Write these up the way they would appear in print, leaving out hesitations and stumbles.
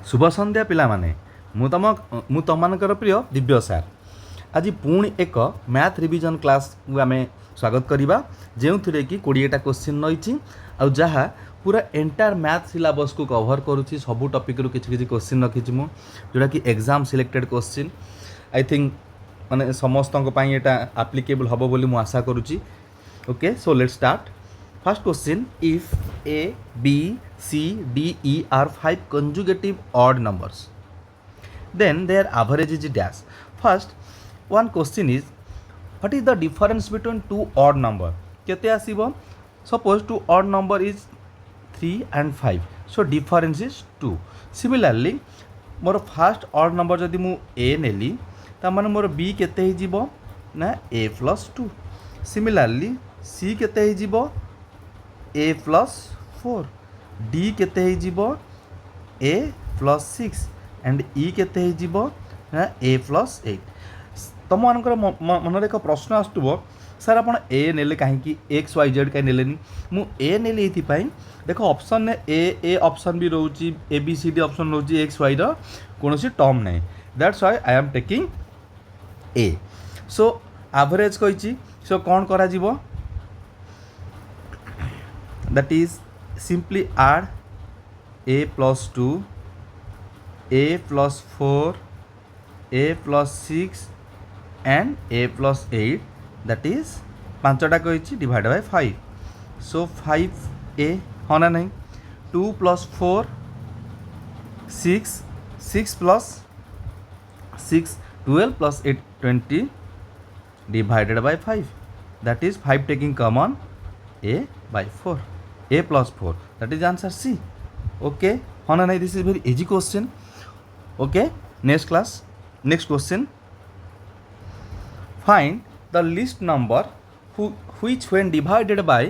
शुभ संध्या पिला माने मु तमनकर प्रिय दिव्य सार आज पुणी एक मैथ रिविजन क्लास को आम स्वागत करवा जो थी कि 20टा क्वेश्चन रही जहाँ पूरा एंटायर मैथ सिलेबस को कवर करुच्ची सबू टपिक रू किसी क्वेश्चन रखी जोटा कि exam selected question I think माने समस्त यहाँ आप्लिकेबल हम बोली मुझे आशा करुच्ची। Okay so let's start. First question if A B C D E are 5 conjugative odd numbers then their average is dash. First one question is what is the difference between two odd number केते आसीबो। suppose two odd number is 3 and 5 so difference is 2. Similarly more first odd number जदि मु A नेली ता माने मोर B केते ही जीवो ना A plus 2. Similarly C केते ही जीवो A plus 4. D केते ही जीवो A plus 6 and E केते ही जीवो A plus 8. तुम मानकर मन एक प्रश्न आसुव सर आप ए नेले कहीं एक्स वाई जेड कहीं नेले मु ए नेली ये देख ऑप्शन ने ए ऑप्शन भी रोचे A B C D option रोचे एक्स वाई कौन टर्म ना that's why I am taking A. So average कही सो कौन करा जीवो that is simply add a plus 2 a plus 4 a plus 6 and a plus 8 that is पांचटा कही divide by 5 so 5a हाँ ना नहीं 2 plus 4 6 plus 6 12 plus 8 20 divided by 5 that is 5 taking common a by 4 a plus 4 that is answer C. Okay हाँ ना नहीं this is very easy question. Okay next class next question find the least number which when divided by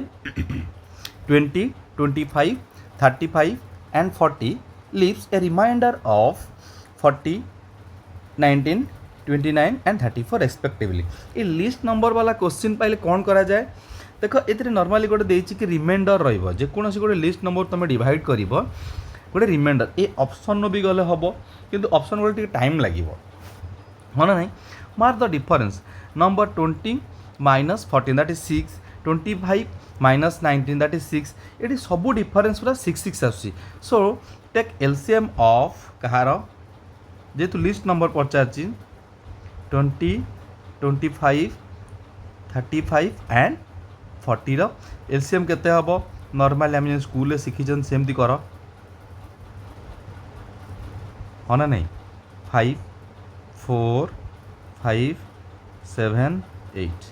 20 25 35 and 40 leaves a remainder of 40 19 29 and 34 respectively. ये list number वाला question पाइले कौन करा जाए देख ये नॉर्मली गोटे देछि कि रिमाइंडर रहिबो जेकोसी गोटे लिस्ट नंबर तुम डिवाइड करिवो गोटे रिमाइंडर ए ऑप्शन भी गले हम किंतु ऑप्शन गोटे टाइम लागिवो हाँ ना नहीं. Mark the difference number 20 minus 14 that is 6 25 minus 19 that is 6 ये सब डिफरेंस पूरा 6 6 आसी. सो टेक एलसीएम ऑफ कहार जेहेतु लिस्ट नंबर पचार 20 25 35 एंड 40 रो एलसीएम केते हबो नॉर्मली आम स्कूल शिखीन सेमती कर हाँ ना नहीं 5 4 5 7 8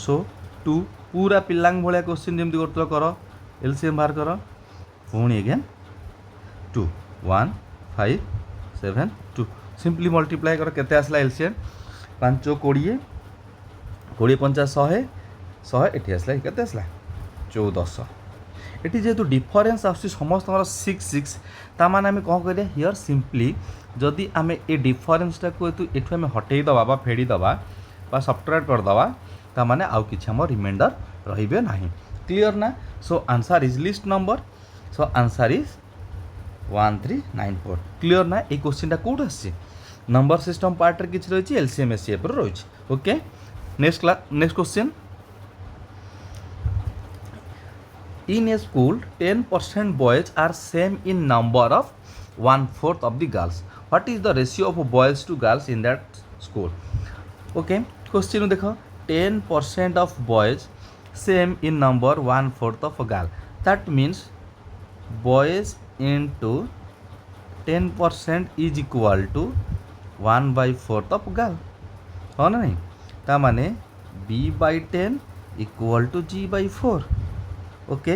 सो 2 पूरा पिलांग भाया क्वेश्चन जमी कर कर एलसीएम बाहर कर पुणी अगेन 2 1 5 7 2 सिंपली मल्टीप्लाई कर केते आसला एलसीएम 5 20 20 50 100 100 एटी आसला केते आसला 1400. एटी जेहेतु डिफरेन्स आस समस्त 6 6 ताने आम कौन करें हियर सिंपली जदि आम ए डिफरेन्सटा को एठू आम हटेई दबा बा फेड़ी दबा बा सब्ट्रैक्ट करदबा ताने आउ किछि हमर रिमाइंडर रहिबे नाही. क्लियर ना. सो answer is list number so answer is 1394. Clear ना. ये क्वेश्चनटा कोड आसी नंबर सिस्टम पार्ट किसी रही एलसीएम एससीएफ रही. Okay next question in a school 10% boys are same in number of 1/4 of the girls. What is the ratio of boys to girls in that school? Okay question देखो 10% of boys same in number 1/4 of a girl that means boys into 10% is equal to 1/4 of girl हाँ ना नहीं ता माने b by 10 equal to g by 4. Okay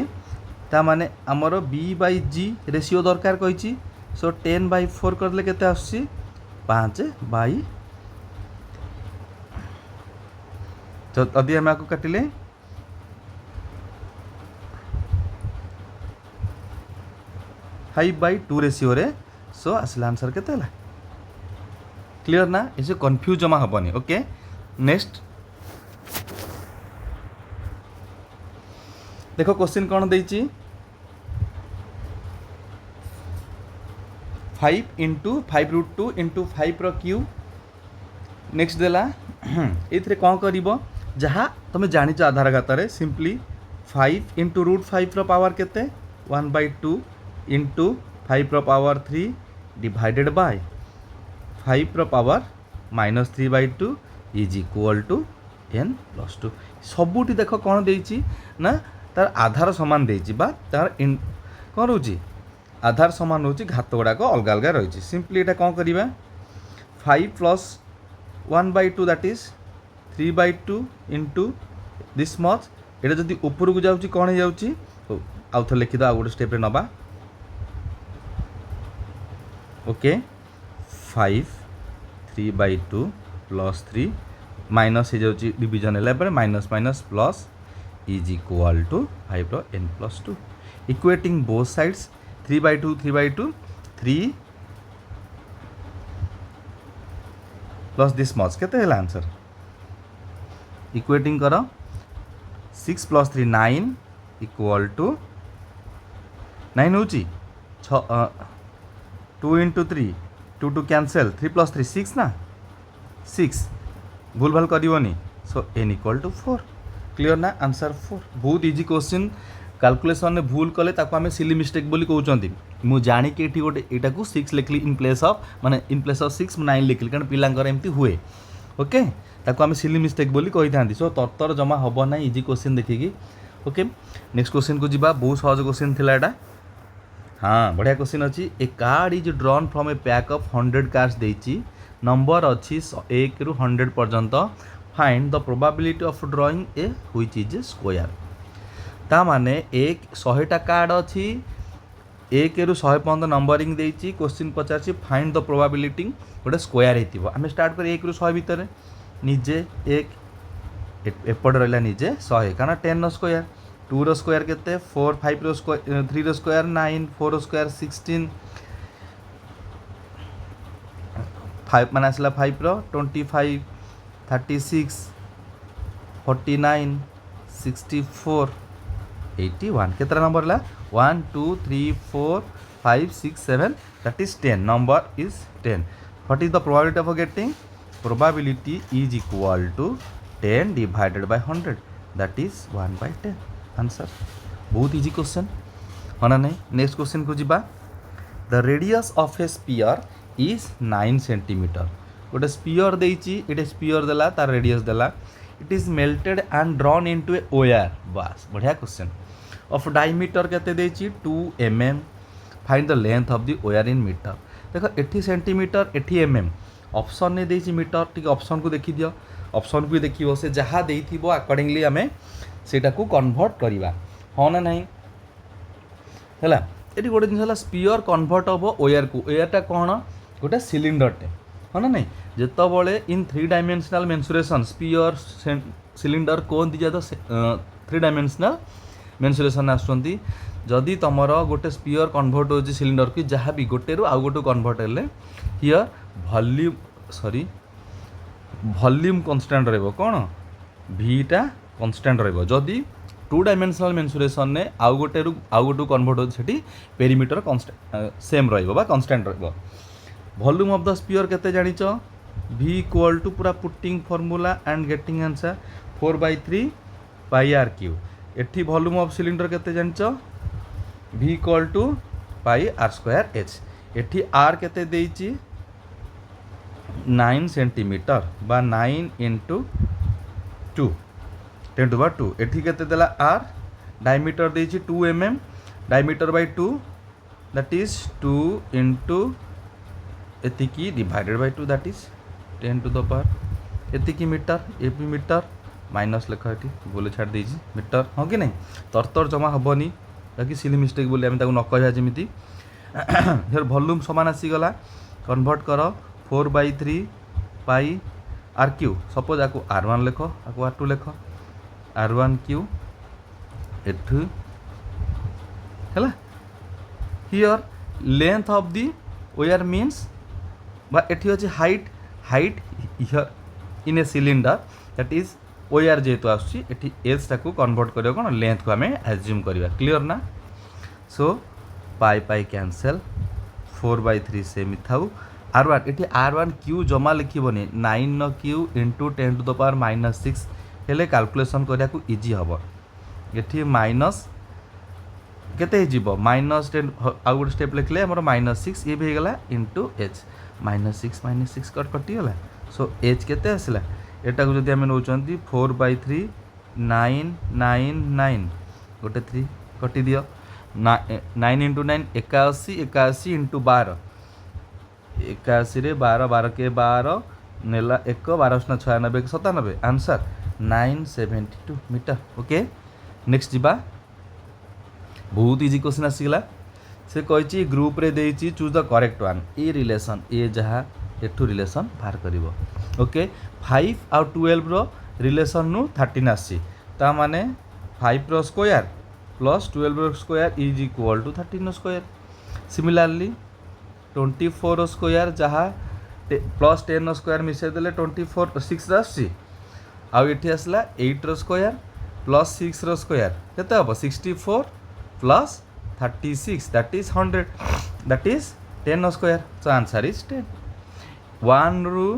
ता माने आमर b by g ratio दरकार कही सो 10/4 करले केते आसी 5 बाई तो अभी आम आपको काटिले 5/2 रेशियो रे सो आसला आंसर केते हला. क्लियर ना. ऐसे कन्फ्यूज जमा हेनी. ओके नेक्स्ट देखो क्वेश्चन कौन देछि 5 इंटू 5√2 इंटू 5 रो क्यूब नेक्स्ट देला ये कौन कर जहाँ तुम जाच आधार खातार सिंपली 5 इंटू √5 रो पावर केते 1/2 इंटू 5 रो पावर 3 डिवाइडेड बाय 5 रो power -3/2 is equal to n+2 सबुठी देख कौन देती ना तार आधार सामान देती बा तार कौन रोचे आधार सामान रोचे घात गुड़ाक अलग अलग रही सिंपली यहाँ कौन करवा 5 + 1/2 that is 3/2 into this much ये जब ऊपर को जाऊँगी कौन हो जाऊँगी आउ थे लिखिद आ गोटे स्टेप नवा ओके 5 3/2 + 3 माइनस हो जाऊँगी डिविजन है minus minus plus is equal to 5 रो n+2 equating both sides 3/2 3/2 3 plus this much केते है आंसर इक्वेटिंग कर 6 + 3 9 इक्वल टू 9 होची 2 इंटू 3 2 टू कैंसल 3 + 3 6 ना 6 भूल भाल करनी सो n इक्वल टू 4 क्लियर ना आंसर 4 बहुत इजी क्वेश्चन कैलकुलेशन में भूल कले ताको आमे सिली मिस्टेक बोली कहउचंती मु जानी कि एठी गोटे एटा को 6 लिखली इन प्लेस ऑफ माने इन प्लेस ऑफ 6 9 लिखली कारण पिलांकर एमती हुए ओके ताको आमे सिली मिस्टेक बोली कहि थांती सो तरतर जमा हबो ना इजी क्वेश्चन देखिकी ओके नेक्स्ट क्वेश्चन को जीवा बहुत सहज क्वेश्चन थिला एटा हाँ बढ़िया क्वेश्चन अच्छी a card is drawn from a pack of 100 cards देची नंबर अच्छी 1 ରୁ 100 पर्यंत find the probability of drawing a which is square ता माने एक 100टा कार्ड अच्छी 1 ରୁ 100 पर्यंत नंबरिंग देची क्वेश्चन पचार फाइंड द प्रोबेबिलिटी गोटे स्क्वायर होती आम स्टार्ट कर 1 ରୁ 100 भितर निजे 1 एपट रहा निजे 100 कारण 10 रो स्क्वायर 2 रो स्क्वायर केते 4 5 रो स्क्वायर 3 रो स्क्वायर 9 4 रो स्क्वायर 16 5 मान आसला 5 रो 25 36 49 64 81 केतरा number La 1 2 3 4 5 6 7 that is 10 number is 10 what is the probability of getting probability is equal to 10 divided by 100 that is 1/10 answer बहुत इजी क्वेश्चन है ना नहीं नेक्स्ट क्वेश्चन को जीवा the radius of a sphere is 9 centimetre गोटे sphere देती ये sphere देला तार रेडियस देला it is melted and drawn into a wire बस बढ़िया क्वेश्चन ऑफ डायमीटर केते देची 2 mm find the length of the wire in metre देखो एठी सेंटीमीटर एठी mm ऑप्शन ने देची मीटर टिक ऑप्शन को देखि दियो ऑप्शन को देखियो से जहाँ देइथिबो अकॉर्डिंगली आमे सेटा को कन्वर्ट करवा हाँ ना नहीं है ये गोटे जिन स्पीयर कन्वर्ट हम ओयरटा कौन गोटे सिलिंडरटे हाँ ना नहीं जिते इन 3 डायमेंशनल मेन्सुरेशन स्पीयर सिलिंडर कहती जा तो 3 डायमेंशनल मेन्सुरेशन आसुँच जदि तुमर गोटे स्पीयर कन्वर्ट हो सिलिंडर की जहाँ भी गोटे रू आउ गोटे कन्वर्ट हेले हियर वॉल्यूम कांस्टेंट रहिबो कौन भीटा कांस्टेंट रहिबो जदि 2 डायमेंशनल मेन्सुरेशन ने आउ गोटे रू आउ गोटे कन्वर्ट हो पेरीमीटर कांस्टेंट सेम रहिबो बा कांस्टेंट रहिबो वॉल्यूम ऑफ द स्पीयर केते जानिच v इक्वल टू पूरा putting formula and getting answer 4/3 pi r cube एठी वॉल्यूम ऑफ सिलिंडर केते जानिच v equal to pi r square h एठी आर केते देइची 9 सेंटीमीटर बा 9 इंटू 2 10⁻²। एठी केते देला आर डायमीटर देइची 2 mm diameter by 2 that is 2 into एतिकी डिवाइडेड बाय 2 दैट इज 10⁻। एतिकी मीटर ए भी मीटर माइनस लेख ये बोले छाड़ देइची मीटर हाँ कि नहीं तरतर जमा हेनी बाकी सिली मिस्टेक बोली आम न कह जमी फिर वॉल्यूम सामान आसीगला कन्वर्ट कर 4/3 पाई आर क्यू सपोज आपको R1 लेख आपको R2 लेख R1 क्यू एठू है here length of the wire means बा एठी अछि height here in a cylinder that is wire जेहेतु आसुची एठी एज टाको कन्वर्ट करियो कोन लेंथ को हमें एज्यूम करिया क्लियर ना सो पाई पाई कैंसल 4/3 सेमी थाउ R1 ये R1 क्यू जमा लिखबनी 9 q into 10 to the power -6 हेले कैलकुलेशन करिया को इजी हबो ये माइनस केते जीव -10 आउ गोटे स्टेप लिखले हमर -6 ये भी गला इंटू एच -6 कट कटिगला सो एच केते आसला एटा को जदि आमे नौचंती 4/3 999 गोटे 3 कटि दियो 9 इंटू 9 81 81 इंटू 12 81 रे 12 12 के 12 नेला 1 12 96 97 आंसर 972 मीटर ओके नेक्स्ट जीवा बहुत इजी क्वेश्चन आसीगला से कही ग्रुप रे देइची choose the correct one a relation a जहाँ एठू रिलेशन बाहर करिवो ओके 5 आउ 12 रो रिलेशन नु 13 आसी ता माने 5 रो स्क्वायर प्लस 12 रो स्क्वायर इज इक्वल टू 13 रो स्क्वायर सिमिलरली 24 रो स्क्वायर जहाँ प्लस 10 रो स्क्वायर मिसे देले 24 6 आसी आउ एठी आसला 8 रो स्क्वायर प्लस 6 रो स्क्वायर केते हबो 64 plus 36 that is 100 that is 10 square so answer is 10 1 ru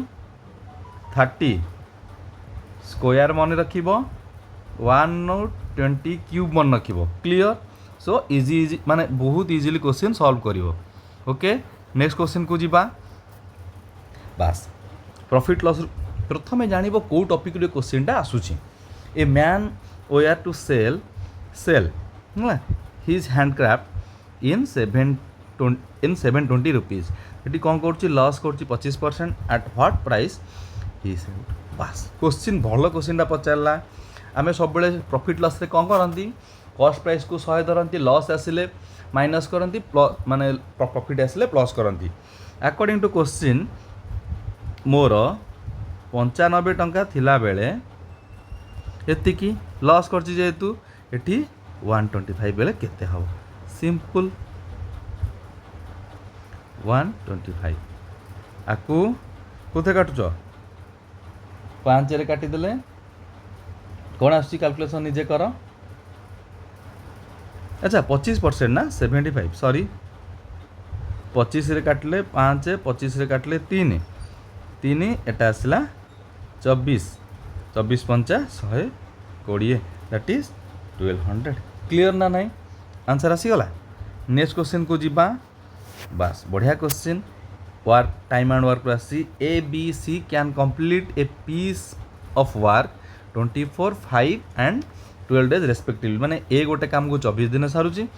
30 square मन रखिबो 1 नु 20 क्यूब मन रखिबो क्लियर सो इजी माने बहुत इजीली क्वेश्चन सॉल्व करिवो ओके नेक्स्ट क्वेश्चन को जीबा बस प्रॉफिट लॉस प्रथमे जानिबो को टॉपिक रे क्वेश्चन टा आसुची a man were to sell ना हिज हैंडक्राफ्ट इन 720 रुपीज ये कौन कर लॉस कर 25% at what price he said बस क्वेश्चन भल क्वेश्चन पचारा आम सब प्रॉफिट लॉस रे कौन करती कॉस्ट प्राइस को 100 धरती लॉस आसिले माइनस करती माने प्रॉफिट आसिले प्लस करती अकॉर्डिंग टू क्वेश्चन मोर 95 टंका थिला बेले एतिकी लॉस करछि जेहेतु एठी 125 बेले केते हबो सिंपल 125 आकु कोथे काटुछ 5 रे काटी देले कोन आसी कैलकुलेशन निजे कर अच्छा 25% ना 75 सॉरी 25 रे काटले 5 25 रे काटले 3 3 एटा आसला 24 24 पंचा 120 दैट इज 1200 क्लियर ना नहीं आंसर आसीगला नेक्स्ट क्वेश्चन को जीबा बस बढ़िया question work time and work आसी A B C can complete a piece of work 24 5 and 12 days respectively माने ए गोटे काम को 24 दिन सारुची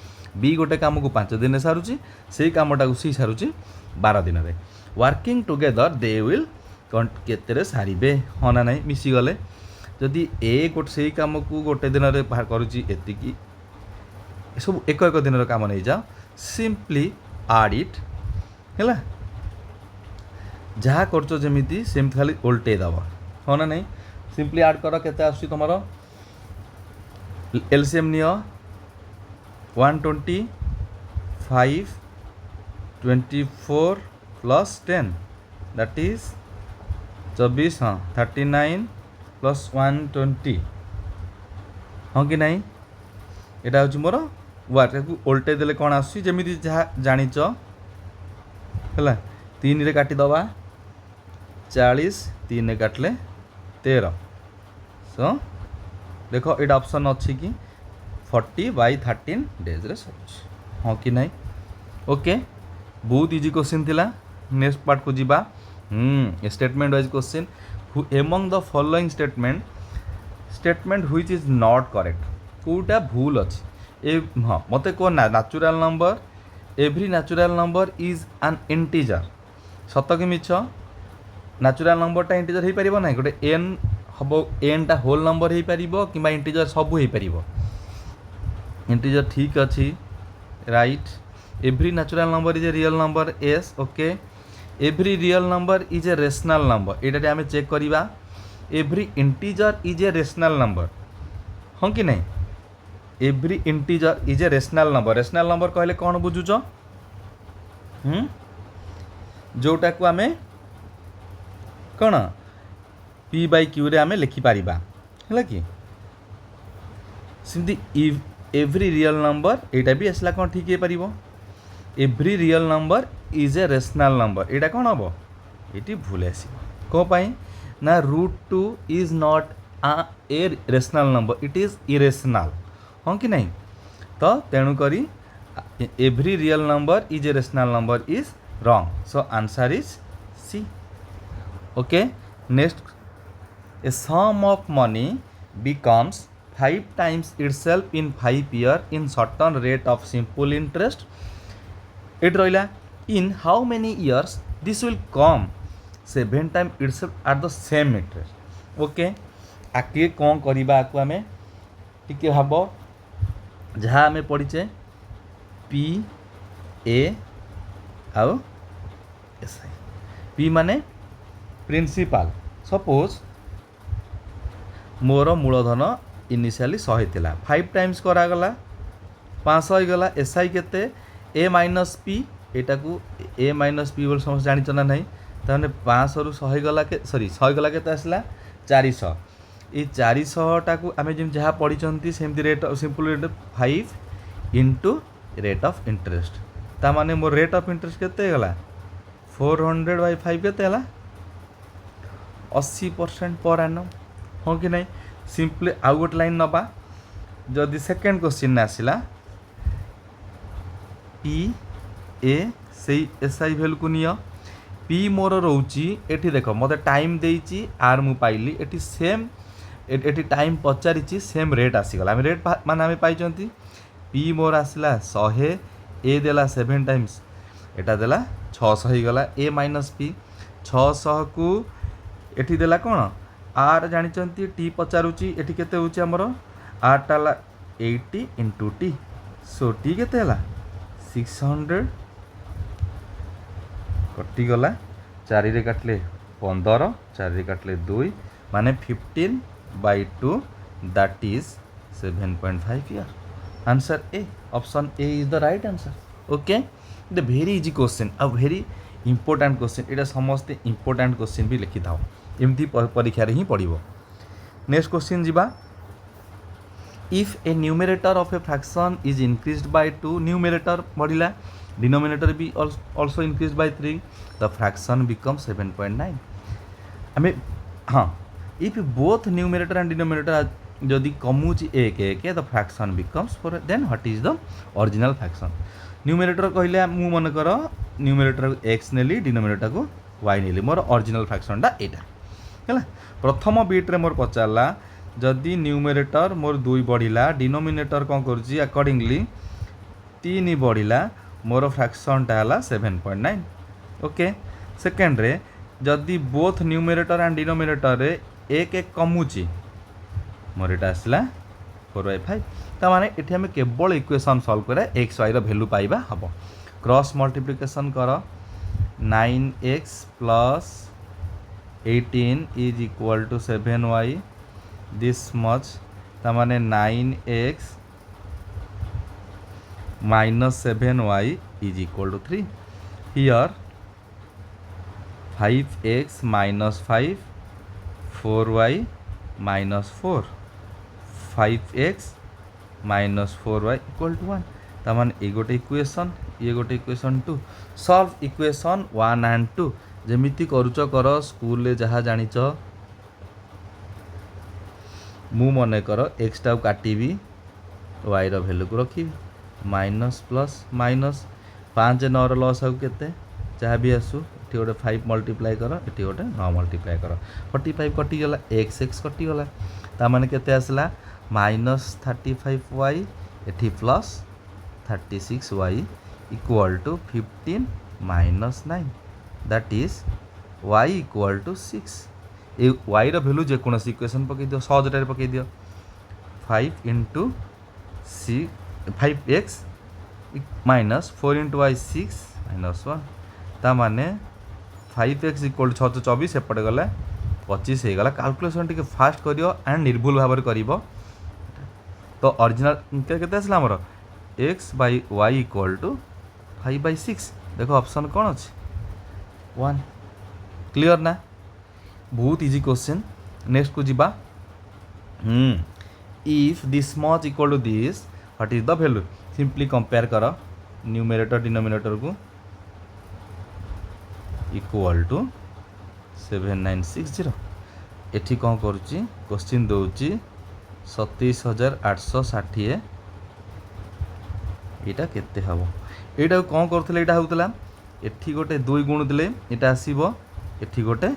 बी गोटे काम को 5 दिन सारुची से कामटा को सी सारुची 12 दिन रे वर्किंग टुगेदर दे विल केते सारे हाँ ना नहीं मिसी गले जदि ए गोटे से कम को गोटे दिन में बाहर करुच्ची एतिकी सब एक एक दिन काम नहीं जाओ सिंपली आड इट है जहाँ कर जमी सेमती खाली उल्टे दब हाँ ना नहीं सिंपली आड कर केते आसुची तुम LCM neo 125 24 plus 10 that is 24 हाँ 39 प्लस 120 हाँ कि नहीं यहाँ हूँ मोर वर्क को उल्टे देले कौन आसुची जमी जहाँ जाच है 3 रे काटिदबा 40 3 रे काटले 13 सो देख ये ऑप्शन अच्छी कि 40/13 डेज रे सर हाँ कि नहीं ओके बहुत इजी क्वेश्चन थिला नेक्स्ट पार्ट को जीवा statement wise question among the following statement which is not correct कोटा भूल अच्छी ए हाँ मत कह natural number every natural number is an integer सत कि मिछ नेचुरल नंबरटा इंटीजर हो पार ना गोटे एन हम एन टा होल नंबर हो पार कि इंटीजर सब हो पार इंटीजर ठीक अच्छी right every natural number is a real number S okay every real number is a rational number ये आम चेक करवा every integer is a rational number हाँ कि नहीं every integer is a rational number कहले कौन बुझुच जोटा को आम कौन p/q रे आम लिखिपर है कि सिमती एवरी रियल नंबर यहाँ भी आसला कौन ठीक हो पार every real number is a rational number एटा कौन हम ये भूल आस कौन ना √2 is not a rational number it is irrational हाँ कि नहीं तो तेणुक every real number is a rational number is wrong so answer is C okay next a sum of money becomes 5 times itself in 5 years in certain rate of simple interest it रहिला in how many years this will come 7 times itself at the same interest okay आके कौन करबा आकु हमें टिके भाब जहाँ आम पढ़ीचे P A आउ S I P माने प्रिंसिपल सपोज मोर मूलधन इनिशियली 100 थिला 5 टाइम्स करागला 500 होगला एस आई केते ए माइनस पी एटा को ए माइनस पी बोल समझ जानी ना नहीं ताने 500 रु 100 गला के सॉरी 100 गला केते आसला 400 ये 400 टा को आमे जिम जहा पढ़ी चंती सेमती rate simple rate 5 into rate of interest ता माने मोर रेट ऑफ इंटरेस्ट केते गला 400/5 केते हला 80% पर एनम हाँ कि नहीं सिंपली आउ गोटे लाइन नबा जदि सेकेंड क्वेश्चन आसला पी ए से एस आई भैल्यू को नियो पी मोर रोची एठी देखो मते टाइम देइची आर मु पाइली एठी सेम एठी टाइम पचारिची सेम रेट आसीगला आम रेट माने आम पाइचंती पी मोर आसला 100 ए देला 7 टाइम्स एटा देला 600 ही गला ए माइनस पी 600 को एठी देला कौन आर जानी टी पचारुची एठी केते होची हमरो आर टाला 80 इंटू टी सो टी केते हला 600 कटी गला 4 रे काटले 15 4 रे काटले 2 माने 15/2 that is 7.5 year answer A option A is the right answer okay the very easy question आ वेरी इंपोर्टेंट क्वेश्चन एटा समस्ते इंपोर्टेंट क्वेश्चन भी लिखि थाओ एमती परीक्षा रे ही पड़िबो नेक्स्ट क्वेश्चन जीवा if a numerator of a fraction is increased by 2 numerator बढ़िला डिनोमिनेटर भी also increased by 3 the fraction become 7.9 हमें हाँ if both numerator and denominator जदि कमुची एक एक the fraction becomes 4 then what is the original fraction numerator कहले मु मन कर न्यूमरेटर x नेली डिनोमिनेटर को y नेली मोर ओरिजिनल फ्रैक्शन टा एटा है प्रथम बीट्रे मोर पचारा जदि न्यूमरेटर मोर 2 बढ़िला डिनोमिनेटर कौन करुच्ची अकॉर्डिंगली 3 बढ़िला मोर फ्रैक्शन टा है 7.9 ओके सेकेंड रे जदि बोथ न्यूमरेटर एंड डिनोमिनेटर रे एक एक कमुची मोर एटा आसला 4/5 ता माने एठी हम केवल इक्वेशन सॉल्व करे x y रो वैल्यू पाइबा हबो क्रॉस मल्टीप्लिकेशन कर 9x plus 18 is equal to 7y this much ता माने 9x minus 7y is equal to 3 here 5x minus 5 4y minus 4 5x minus 4y equal to 1 ता माने ये गोटे इक्वेशन ये गोटे इक्वेशन 2 सॉल्व इक्वेशन 1 एंड 2 जेमिति करूच कर स्कूल ले जहाँ जानिच मु मन कर एक्स टा काटिबी वाई रो वैल्यू को रखी माइनस प्लस माइनस 5 9 लस आउ केते जहाँ भी आसू ये गोटे 5 मल्टीप्लाई कर ये गोटे 9 मल्टीप्लाई कर 45 कटिगला एक्स एक्स कटिगला ता माने केते आसला माइनस 35y एठी plus 36y equal to 15 minus 9 that is y equal to 6 ये y रो वैल्यू जेकोसी इक्वेशन पकई दियो सहजटारे पकई दियो 5 into 5x minus 4 into y 6 minus 1 ता माने 5x इक्वल टू 6 24 एपटे गला 25 हो गला कैलकुलेशन टिके फास्ट करियो एंड निर्भुल भाव में करिवो तो ओरिजिनल केते आसला हमर x by y equal to 5/6 देखो ऑप्शन कौन अच्छे 1 क्लियर ना बहुत इजी क्वेश्चन नेक्स्ट को जीवा if this much equal to this what is the value simply compare कर न्यूमरेटर डिनोमिनेटर को इक्वल टू 7960 एठी कौन करुच्ची क्वेश्चन दौची 27860 यहाँ केते हम यहाँ कौन करुले यहाँ होता एठी गोटे 2 गुणुले यहाँ आसब एठी गोटे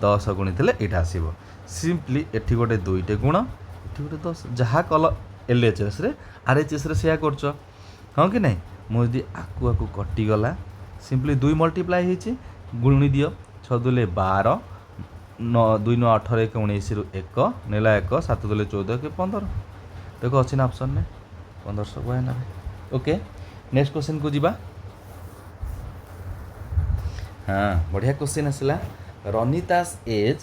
10 गुणिले यहाँ आसब सिंपली एठी गोटे 2 गुण एठी गोटे 10 जहाँ कल LHS रे RHS रे सेया करछ हाँ कि नहीं मुझे आकु आकु कटिगला सिंपली 2 मल्टीप्लाई होती गुणी दियो 6 दुले 12 2 9 18 1 19 रु 1 नेला 1 7 दुले 14 के 15 देखो अच्छी ना ऑप्शन में 1592 ओके नेक्स्ट क्वेश्चन को जीवा हाँ बढ़िया क्वेश्चन आसला रनितास as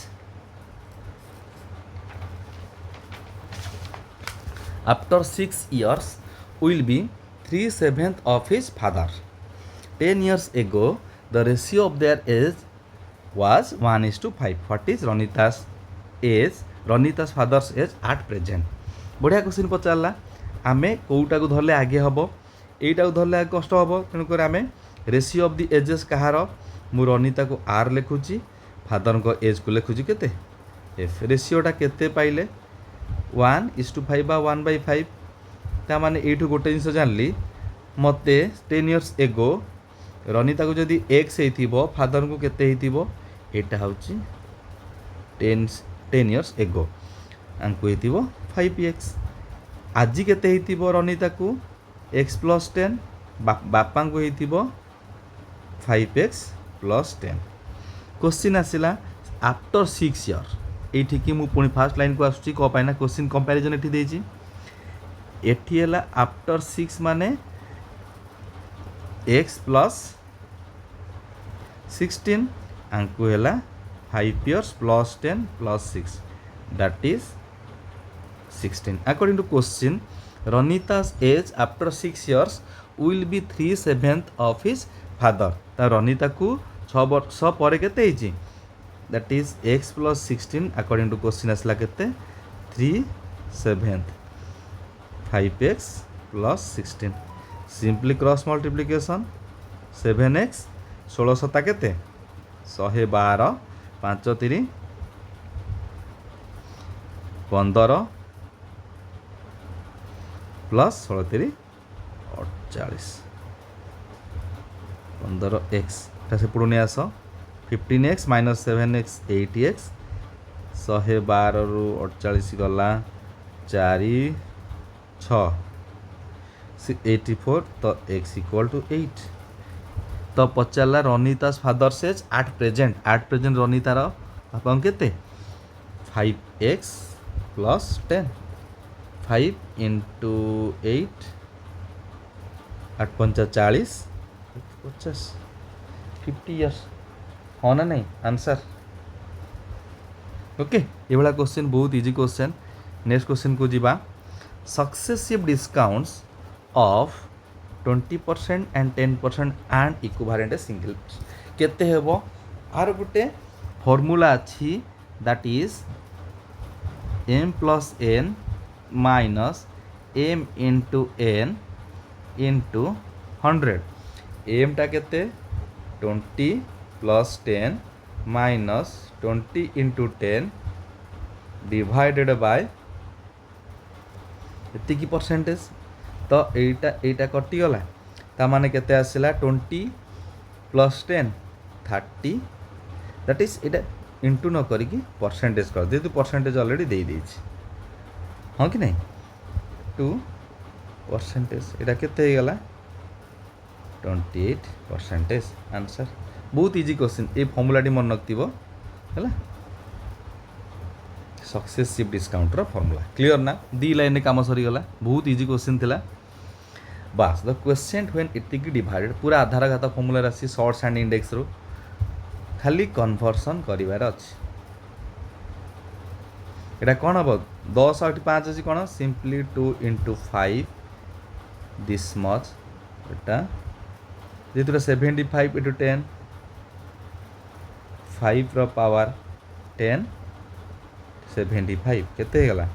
after 6 years will be 3/7 of his father 10 years ago the ratio of their age was 1:5 what is Ranita's age Ranita's father's age at present बढ़िया क्वेश्चन पचारला आमे कोउटा को धरले आगे हबो एटा को धरले आगे कष्ट हबो तेणु कर आमे रेशियो ऑफ द एजेस कहार मु रनिता को आर लिखुची फादर को एज को लिखुची केते एफ रेशियोटा केते पाइले 1:5 बा 1/5 ता माने एठू गोटे जिंस जानली मते 10 years एगो रनिता को जदि एक्स हेतिबो फादर को केते हेतिबो एटा होची 10 years एगो आंकु हेतिबो 5x आज केते हेतिबो रनिता को x + 10 बापा को हेतिबो 5x + 10 क्वेश्चन आसिला आफ्टर 6 years एठी कि मु पुणी फर्स्ट लाइन को आसुची को पाइना क्वेश्चन कंपैरिजन एठी देछि एठी हला आफ्टर 6 माने x + 16 आंकु हला 5 years + 10 + 6 that is 16 according to question Ranita's age after 6 years will be 3/7 of his father ता रनिता को 6 वर्ष पर केते हिची that is x + 16 according to question asla kete 3/7 5x + 16 simply cross multiplication 7x 16 सता केते 112 5 3 15 प्लस 16 3 48 15x से पुणी आस 15x - 7x 8x 112 रु 48 गला 4 6 84 तो x = 8 तो पचारा रनितास फादर एज एट प्रेजेंट रनितार बापा केते 5x + 10 5 × 8 8 5 40 50 50 years हाँ ना नहीं आंसर ओके ये वाला क्वेश्चन बहुत इजी क्वेश्चन नेक्स्ट क्वेश्चन को जीवा successive discounts of 20% and 10% and equivalent single केते हेबो आर गुटे फॉर्मूला अछि that is m + n minus m * n into 100 m टा केते 20 + 10 minus 20 × 10 divided by एति की परसेंटेज तो एटा कटि गला ता माने केते आसिला 20 + 10 30 दैट इज एटा इंटू न करी की परसेंटेज कर दे तो परसेंटेज ऑलरेडी दे देछि हां कि नहीं 2% एटा केते हे गला 28% आंसर बहुत इजी क्वेश्चन ये फॉर्मूला मन रखिबो हैला सक्सेसिव डिस्काउंट रो फॉर्मूला क्लियर ना दी लाइन में काम सरी गला बहुत इजी क्वेश्चन थिला बस the question when it divided पूरा आधार घात फॉर्मूला राशि शॉर्ट्स एंड इंडेक्स रो खाली कन्वर्सन करिवार अछि एटा कोन अब 10 8 5 अछि कोन सिंपली 2 × 5 दिस मच एटा जेतुरा 75 × 10 5 रो पावर 10 75 केते गला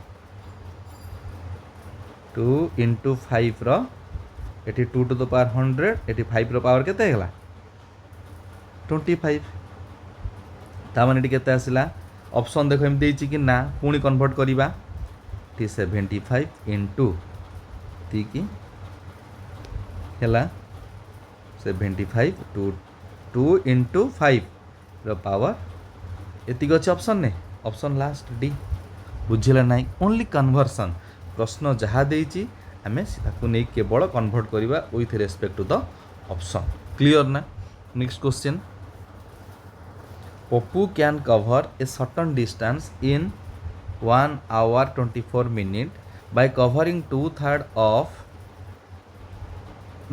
2 × 5 रो एटी 2 टू द पावर 100 एटी 5 रो पावर केते हेगला 25 तामाने एटी केते आसिला ऑप्शन देखो एम देछि कि ना पुणी कन्वर्ट करिबा टी 75 इनटू ती की हेला 75 टू 2 इंटू 5 रो पावर एतिक अच्छे ऑप्शन ने ऑप्शन लास्ट डी बुझिला नहीं ओनली कन्वर्सन प्रश्न जहाँ देइछि आमे ताकू नहीं केवल कन्वर्ट करिबा with respect to the option clear ना next question Pappu can cover a certain distance in 1 hour 24 minutes by covering 2/3 of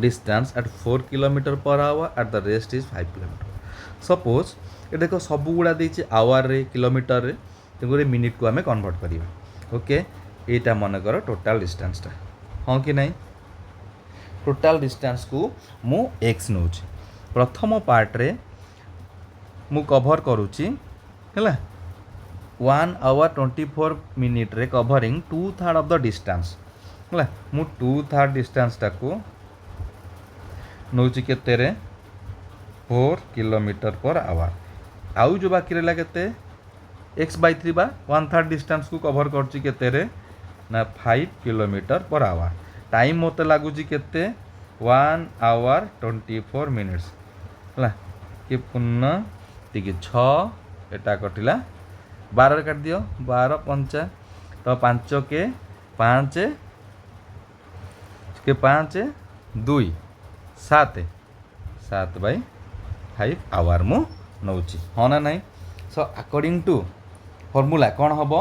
distance at 4 km per hour at the rest is 5 km suppose ये देखो सब गुड़ा देछि our रे kilometre रे तेगुरे minute को आमे कन्वर्ट करिबा ओके एटा मन कर टोटल डिस्टेंस ता हां कि नहीं टोटल डिस्टेंस को मु x नउछि प्रथम पार्ट रे मु कवर करूछि हैला 1 hour 24 minute रे कवरिंग 2/3 ऑफ द डिस्टेंस हैला मु 2/3 डिस्टेंस टाको नउछि केते रे 4 किलोमीटर पर आवर आउ जो बाकी रहला केते x/3 बा 1/3 डिस्टेंस को कवर करछि केते रे ना 5 किलोमीटर पर आवर टाइम मते लागुछि केते 1 hour 24 minutes हला कि पुन्ना तिके 6 एटा कटिला 12 रे काट दियो 12 5 तो 5 के 5 के 5 2 7 7/5 आवर मु नउछि हाँ ना नहीं सो अकॉर्डिंग टू फॉर्मूला कौन हम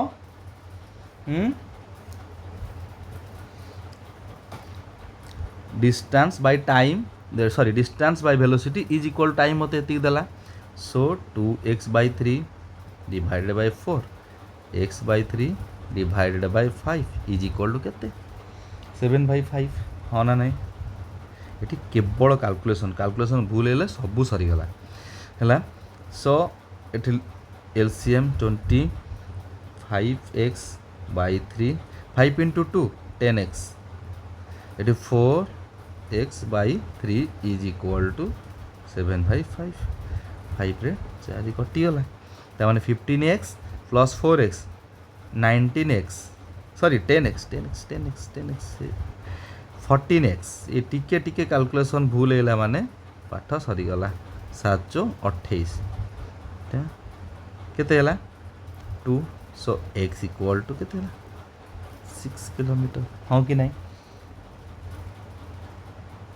distance by time sorry distance by velocity is equal to मते एतिक देला so 2x/3 divided by 4 x/3 divided by 5 is equal to केते 7/5 हाँ ना नहीं ये केवल कैलकुलेशन भूल है सबू सरीगला है सो ये एलसीएम 25x/3 5 इंटू 2 10x ये 4x/3 इज इक्वल टू 7/5 5 रे 4 कटिगला ताने 15x plus 4x 19x sorry 10x 14x ये टिके टिके कैलकुलेशन भूल है माने पाठ सरीगला 7 28 केते हला 2 सो x इक्वल टू केते हला 6 किलोमीटर हाँ कि नहीं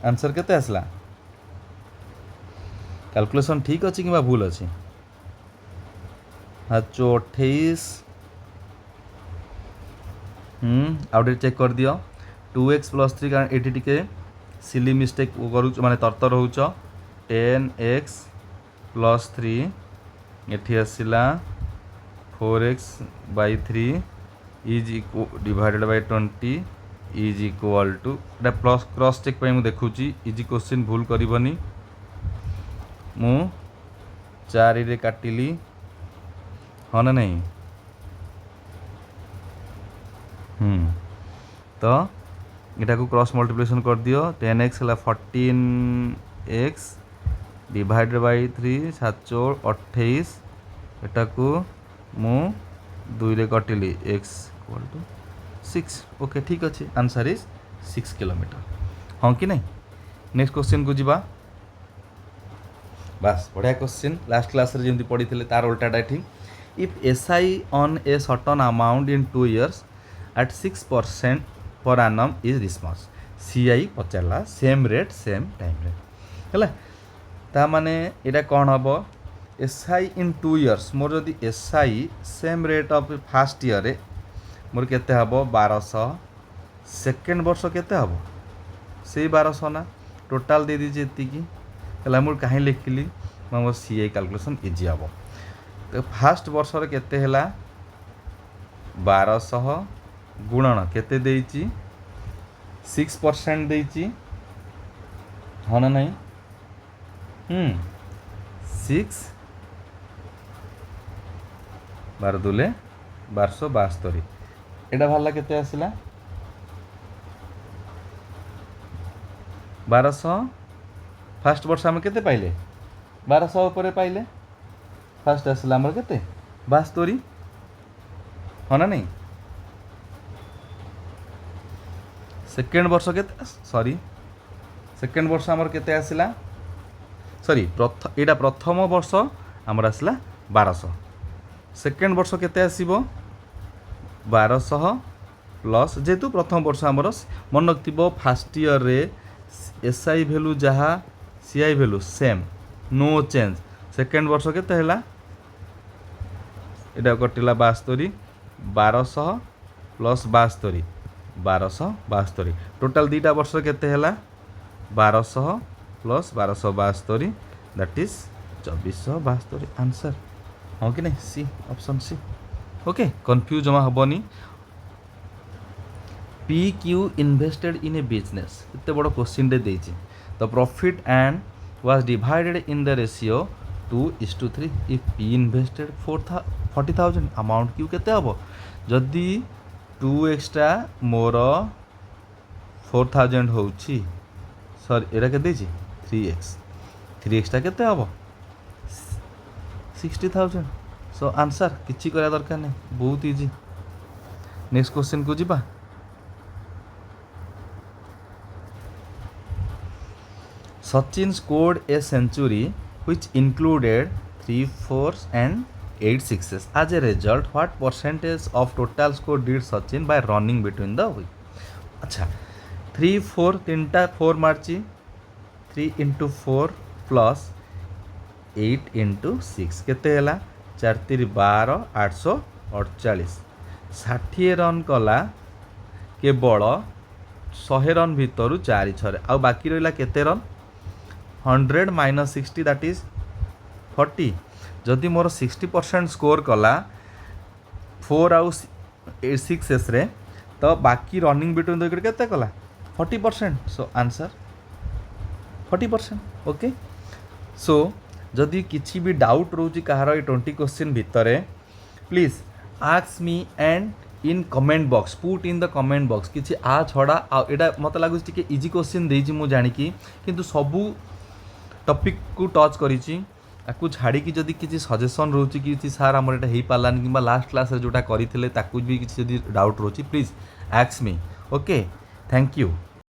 आंसर केते आसला कैलकुलेशन ठीक अच्छी कि भूल अच्छी 7 28 आउटे चेक कर दियो 2x प्लस 3 कारण एटी टिके सिली मिस्टेक करू माने तरतर होउछ 10x प्लस 3 एठी आसिला 4x/3 is divided by 20 is equal to एटा प्लस क्रॉस चेक पे मु देखुची इजी क्वेश्चन भूल करबनी मु 4 रे काटिली हाँ ना नहीं तो यहाँ को क्रॉस मल्टीप्लिकेशन कर दियो 10x है 14x डिवाइडेड बाय 3 7 28 एटा को मु 2 रे कटिली x इक्वल टू 6 ओके ठीक अच्छे आंसर इज 6 किलोमीटर हाँ कि नहीं नेक्स्ट क्वेश्चन को जीवा बस बढ़िया क्वेश्चन लास्ट क्लास रे जेमती पढ़ी थिले तार उल्टाटा ठीक if SI on a certain amount in 2 years at 6% per annum is this much CI पचारला सेम रेट सेम टाइम रे हैला ता माने एटा कोन हबो एसआई इन 2 years मोर जदि SI same rate of first year रे मोर केते हबो 1200 सेकंड वर्ष केते हबो से 1200 ना टोटल दे दी जेती की हैला मोर काहे लिखली मोर सीआई कैलकुलेशन इजी हबो तो फर्स्ट वर्ष रे केते हैला 1200 गुणन केते देइची 6% देइची हाँ ना नहीं 6 12 दुले 1272 एटा भाला केते आसिला 1200 फास्ट वर्ष आम केते पाइले 1200 ऊपर पाइले फास्ट आसला आमर केते 72 हाँ ना नहीं सेकेंड वर्ष केते सॉरी सेकेंड वर्ष आमर केते आसला सॉरी एटा प्रथम वर्ष आमर आसला 1200 सेकेंड वर्ष केते आसीबो 1200 प्लस जेहेतु प्रथम वर्ष आमर मन रखिबो फास्ट ईयर रे एसआई वैल्यू जहाँ CI value same no change second वर्ष केते हैला एटा कटिला 72 1200 प्लस 72 1272 टोटाल दीटा वर्ष केते हैला 1200 प्लस 1272 दैट इज 2472 आंसर हाँ कि नहीं C option C okay confuse जमा हेनी P Q invested in a business इतने बड़ क्वेश्चन रे देछि the profit and was divided in the ratio 2:3 if P invested 40,000 amount Q केते हबो जदि 2x टा मोर 4,000 होउछि सॉरी एरा के देछि 3x टा केते हबो 60,000 सो आंसर किछि करा दरकार नहीं बहुत इजी नेक्स्ट क्वेश्चन को जिबा Sachin scored a century which included 3 fours and 8 sixes. As a result, what percentage of total score did Sachin by running between the wicket? अच्छा 3 4 तीनटा 4 मार्ची 3 into 4 plus 8 into 6 केते हैला 4 3 12 848 60 रन कला केवल 100 run भितर 4 6 आ बाकी रहिला केते रन 100 माइनस 60 दैट इज 40 जदि मोर 60% स्कोर कला 4 आउ 6 एस रे तो बाकी रनिंग बिटवीन द विकेट केते कला 40% सो आंसर 40% ओके सो जदि किसी भी डाउट रोची कहार 20 क्वेश्चन भितर please ask me and in comment box put in the comment box किसी आ छड़ा एटा मत लगुच टिके इजी क्वेश्चन देछि मु जानिकी किंतु सबू टॉपिक को टच करिछि आकु छाड़ी कि जदि किसी सजेशन रोची कि सार आमर एटा हेई पालानी किंबा लास्ट क्लास रे जोटा करिथिले ताकु भी किसी जदि डाउट रोची please ask me okay thank you.